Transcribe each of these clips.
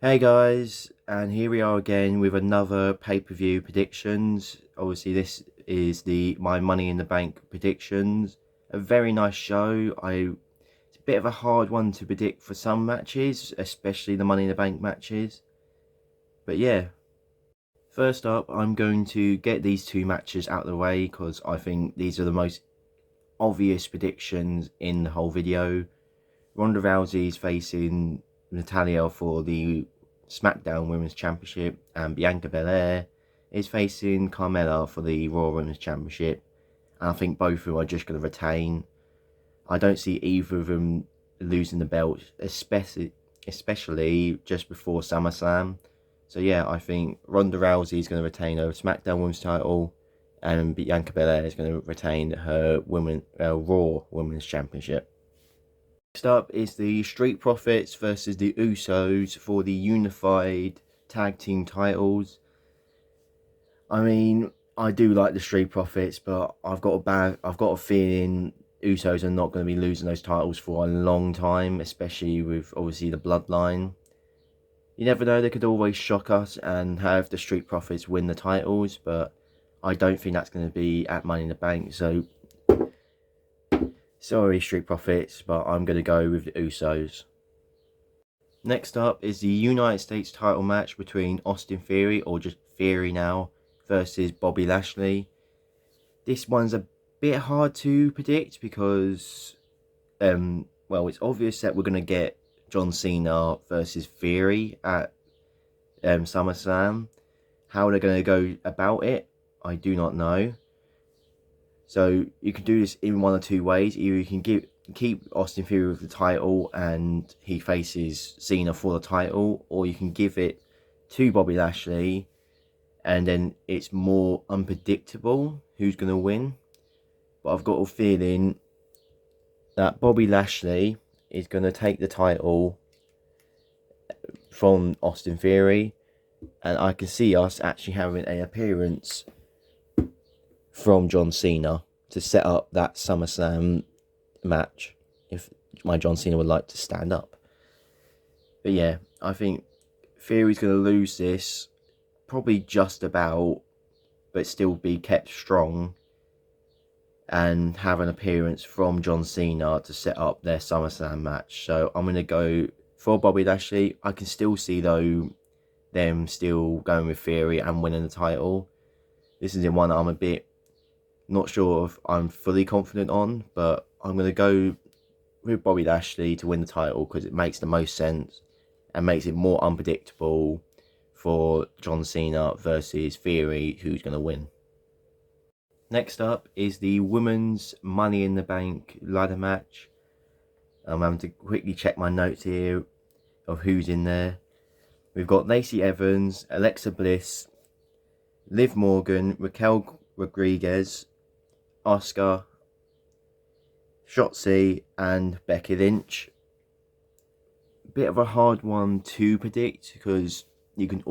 Hey guys, and here we are again with another pay-per-view predictions. Obviously this is my Money in the Bank predictions. A very nice show. It's a bit of a hard one to predict for some matches, especially the Money in the Bank matches. But yeah, first up I'm going to get these two matches out of the way because I think these are the most obvious predictions in the whole video. Ronda Rousey's facing Natalia for the SmackDown Women's Championship, and Bianca Belair is facing Carmella for the Raw Women's Championship. And I think both of them are just going to retain. I don't see either of them losing the belt, especially just before SummerSlam. So yeah, I think Ronda Rousey is going to retain her SmackDown Women's title, and Bianca Belair is going to retain her Raw Women's Championship. Next up is the Street Profits versus the Usos for the unified tag team titles. I mean, I do like the Street Profits, but I've got a feeling Usos are not going to be losing those titles for a long time, especially with obviously the bloodline. You never know, they could always shock us and have the Street Profits win the titles, but I don't think that's going to be at Money in the Bank, so sorry, Street Profits, but I'm going to go with the Usos. Next up is the United States title match between Austin Theory, or just Theory now, versus Bobby Lashley. This one's a bit hard to predict because, well, it's obvious that we're going to get John Cena versus Theory at SummerSlam. How they're going to go about it, I do not know. So you can do this in one or two ways. Either you can keep Austin Theory with the title and he faces Cena for the title, or you can give it to Bobby Lashley and then it's more unpredictable who's going to win. But I've got a feeling that Bobby Lashley is going to take the title from Austin Theory, and I can see us actually having an appearance from John Cena to set up that SummerSlam match, if my John Cena would like to stand up. But yeah, I think Theory's going to lose this, probably just about, but still be kept strong and have an appearance from John Cena to set up their SummerSlam match. So I'm going to go for Bobby Lashley. I can still see though them still going with Theory and winning the title. This is the one I'm a bit not sure if I'm fully confident on, but I'm going to go with Bobby Lashley to win the title because it makes the most sense and makes it more unpredictable for John Cena versus Theory, who's going to win. Next up is the Women's Money in the Bank ladder match. I'm having to quickly check my notes here of who's in there. We've got Lacey Evans, Alexa Bliss, Liv Morgan, Raquel Rodriguez, Asuka, Shotzi, and Becky Lynch. Bit of a hard one to predict because they could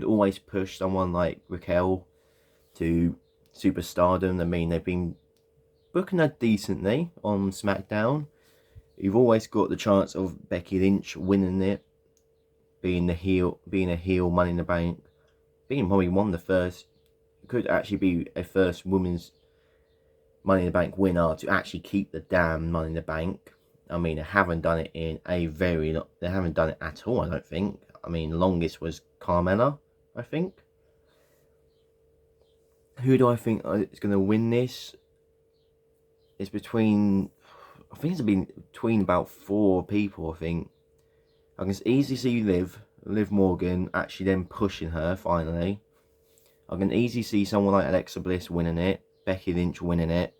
always push someone like Raquel to superstardom. I mean, they've been booking her decently on SmackDown. You've always got the chance of Becky Lynch winning it, being a heel Money in the Bank, being probably one of the first. It could actually be a first women's Money in the Bank winner to actually keep the damn Money in the Bank. I mean, they haven't done it they haven't done it at all, I don't think. I mean, the longest was Carmella, I think. Who do I think is going to win this? It's between about 4 people, I think. I can easily see Liv Morgan actually then pushing her finally. I can easily see someone like Alexa Bliss winning it, Becky Lynch winning it.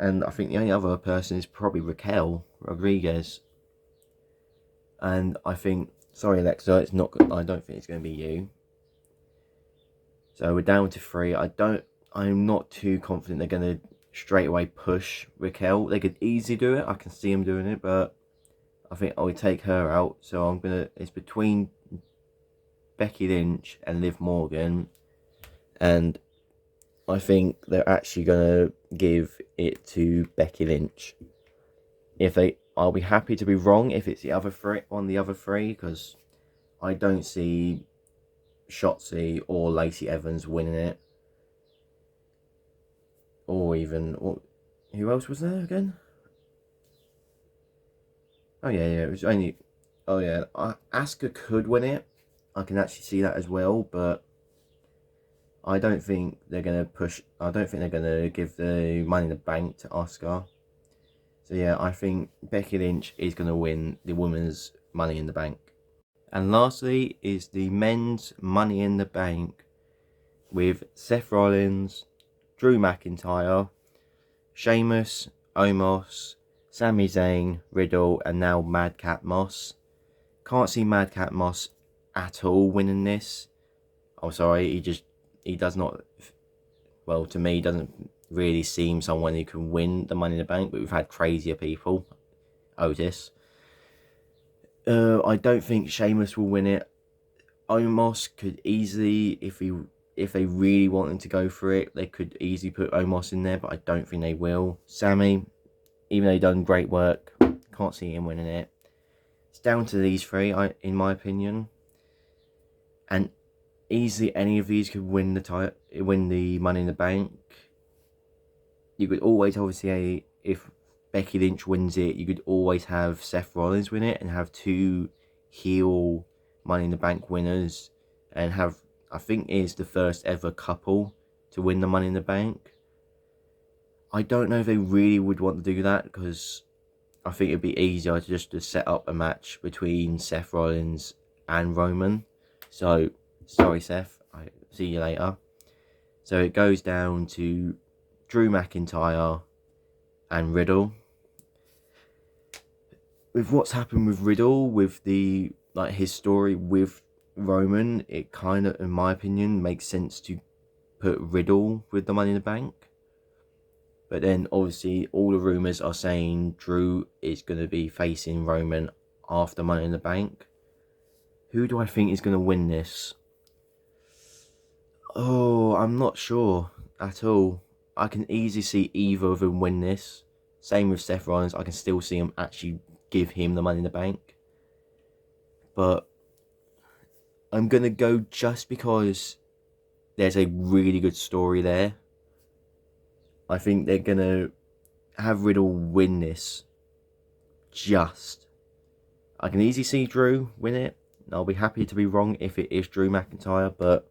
And I think the only other person is probably Raquel Rodriguez. And I think, sorry Alexa, I don't think it's going to be you. So we're down to 3. I'm not too confident they're going to straight away push Raquel. They could easily do it. I can see them doing it, but I think I would take her out. So it's between Becky Lynch and Liv Morgan, and I think they're actually gonna give it to Becky Lynch. I'll be happy to be wrong if it's the other three, because I don't see Shotzi or Lacey Evans winning it. Or even, who else was there again? Oh yeah, it was only, oh yeah, Asuka could win it. I can actually see that as well, but I don't think they're going to push, I don't think they're going to give the Money in the Bank to Asuka. So yeah, I think Becky Lynch is going to win the women's Money in the Bank. And lastly is the men's Money in the Bank with Seth Rollins, Drew McIntyre, Sheamus, Omos, Sami Zayn, Riddle, and now Madcap Moss. Can't see Madcap Moss at all winning this. I'm sorry, he does not, well, to me, doesn't really seem someone who can win the Money in the Bank, but we've had crazier people. Otis. I don't think Sheamus will win it. Omos could easily, if they really want him to go for it, they could easily put Omos in there, but I don't think they will. Sammy, even though he's done great work, can't see him winning it. It's down to these three, in my opinion. And easily any of these could win the Money in the Bank. You could always, obviously, if Becky Lynch wins it, you could always have Seth Rollins win it and have two heel Money in the Bank winners, and have, I think, is the first ever couple to win the Money in the Bank. I don't know if they really would want to do that, because I think it'd be easier to set up a match between Seth Rollins and Roman. So, sorry Seth, I see you later. So it goes down to Drew McIntyre and Riddle. With what's happened with Riddle, with the his story with Roman, it kind of, in my opinion, makes sense to put Riddle with the Money in the Bank. But then obviously all the rumours are saying Drew is going to be facing Roman after Money in the Bank. Who do I think is going to win this? Oh, I'm not sure at all. I can easily see either of them win this. Same with Seth Rollins. I can still see him actually give him the Money in the Bank. But I'm going to go just because there's a really good story there. I think they're going to have Riddle win this. I can easily see Drew win it. I'll be happy to be wrong if it is Drew McIntyre, but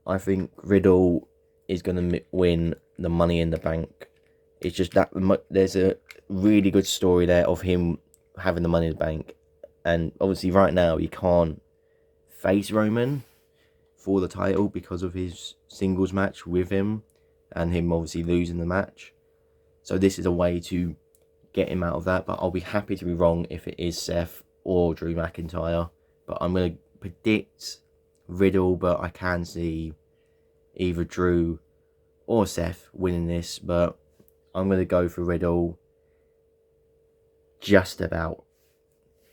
I think Riddle is going to win the Money in the Bank. It's just that there's a really good story there of him having the Money in the Bank. And obviously right now he can't face Roman for the title because of his singles match with him, and him obviously losing the match. So this is a way to get him out of that, but I'll be happy to be wrong if it is Seth or Drew McIntyre. But I'm going to predict Riddle, but I can see either Drew or Seth winning this, but I'm going to go for Riddle just about.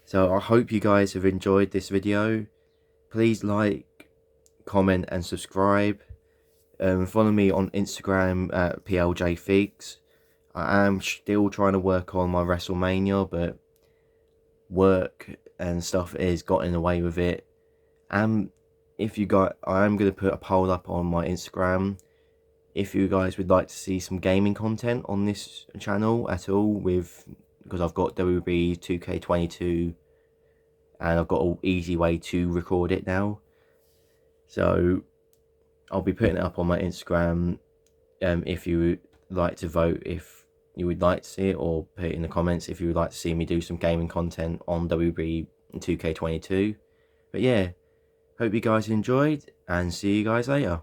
So I hope you guys have enjoyed this video. Please like, comment and subscribe. Follow me on Instagram at PLJFigs. I am still trying to work on my WrestleMania, but work and stuff has got in the way with it. And if you got, I am going to put a poll up on my Instagram if you guys would like to see some gaming content on this channel at all, because I've got WWE 2K22 and I've got an easy way to record it now. So I'll be putting it up on my Instagram if you would like to vote if you would like to see it, or put it in the comments if you would like to see me do some gaming content on WWE 2K22. But yeah, hope you guys enjoyed and see you guys later.